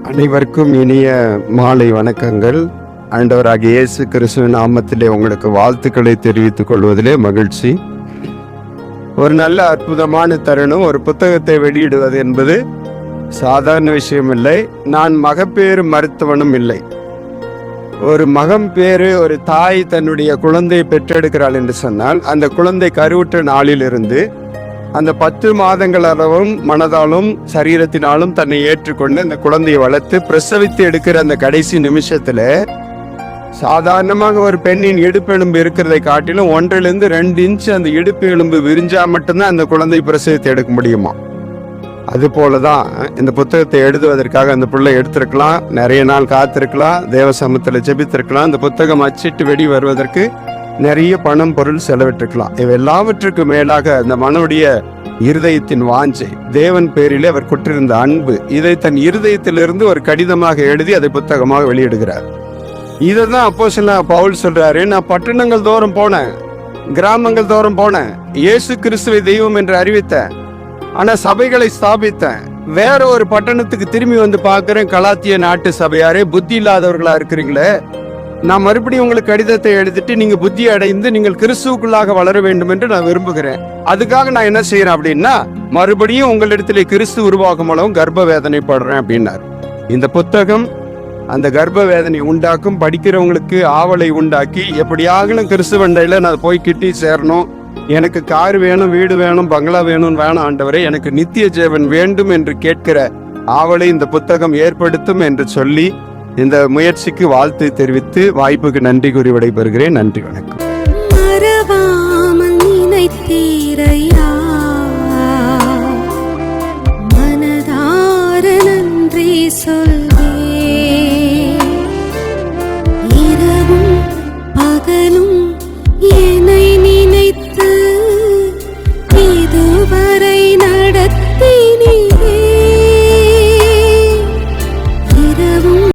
அனைவருக்கும் இனிய மாலை வணக்கங்கள். ஆண்டவராகிய இயேசு கிறிஸ்துவின் நாமத்திலே உங்களுக்கு வாழ்த்துக்களை தெரிவித்துக் கொள்வதிலே மகிழ்ச்சி. ஒரு நல்ல அற்புதமான தருணம். ஒரு புத்தகத்தை வெளியிடுவது என்பது சாதாரண விஷயம் இல்லை. நான் மகப்பேறு மருத்துவனும் இல்லை. ஒரு மகன் பேரு, ஒரு தாய் தன்னுடைய குழந்தையை பெற்றெடுக்கிறாள் என்று சொன்னால், அந்த குழந்தை கருவுற்ற நாளிலிருந்து அந்த 10 மாதங்கள் அளவும் மனதாலும் சரீரத்தினாலும் தன்னை ஏற்றுக்கொண்டு அந்த குழந்தையை வளர்த்து பிரசவித்து எடுக்கிற அந்த கடைசி நிமிஷத்துல சாதாரணமாக ஒரு பெண்ணின் இடுப்பு எலும்பு இருக்கிறதை காட்டிலும் 1-2 இன்ச் அந்த இடுப்பு எலும்பு விரிஞ்சா மட்டும்தான் அந்த குழந்தை பிரசவித்து எடுக்க முடியுமா. அது போலதான் இந்த புத்தகத்தை எழுதுவதற்காக அந்த பிள்ளை எடுத்திருக்கலாம், நிறைய நாள் காத்திருக்கலாம், தேவ சமூகத்துல ஜெபித்திருக்கலாம், இந்த புத்தகம் அச்சிட்டு வெடி வருவதற்கு நிறைய பணம் பொருள் செலவிட்டிருக்கலாம். இவை எல்லாவற்றுக்கும் மேலாக அந்த மனுடைய இருதயத்தின் வாஞ்சை, தேவன் பேரிலே அவர் கொண்டிருந்த அன்பு, இதை தன் இருதயத்திலிருந்து ஒரு கடிதமாக எழுதி அதை புத்தகமாக வெளியிடுகிறார். இதைதான் அப்போஸ்தலன் பவுல் சொல்றாரு, நான் பட்டணங்கள் தோறும் போனேன், கிராமங்கள் தோறும் போனேன், இயேசு கிறிஸ்துவை தெய்வம் என்று அறிவித்தேன், ஆனா சபைகளை ஸ்தாபித்தேன். வேற ஒரு பட்டணத்துக்கு திரும்பி வந்து பார்க்கிறேன், கலாத்திய நாட்டு சபையாரே, புத்தி இல்லாதவர்களா இருக்கிறீங்களே, நான் மறுபடியும் உங்களுக்கு கடிதத்தை எழுதிட்டு நீங்க புத்தி அடைந்து நீங்கள் கிறிஸ்துவுக்குள்ளாக வளர வேண்டும் என்று நான் விரும்புகிறேன். அதுக்காக நான் என்ன செய்யறேன் அப்படின்னா, மறுபடியும் உங்களிடத்திலே கிறிஸ்து உருவாகும் அளவும் கர்ப்ப வேதனைப்படுறேன் அப்படின்னார். இந்த புத்தகம் அந்த கர்ப்ப வேதனை உண்டாக்கும், படிக்கிறவங்களுக்கு ஆவலை உண்டாக்கி, எப்படியாகலும் கிறிஸ்துவண்டையில நான் போய் கிட்டி சேரணும், எனக்கு கார் வேணும், வீடு வேணும், பங்களா வேணும், வேணாம் ஆண்டவரே, எனக்கு நித்திய ஜீவன் வேண்டும் என்று கேட்கிற ஆவலை இந்த புத்தகம் ஏற்படுத்தும் என்று சொல்லி இந்த முயற்சிக்கு வாழ்த்து தெரிவித்து வாய்ப்புக்கு நன்றி கூறி விடைபெறுகிறேன். நன்றி, வணக்கம். மறவாமல் நினைத்தீரையா, மனதார நன்றி சொல்வே, இரவும் பகலும் என்னை நினைத்து இதுவரை நடத்த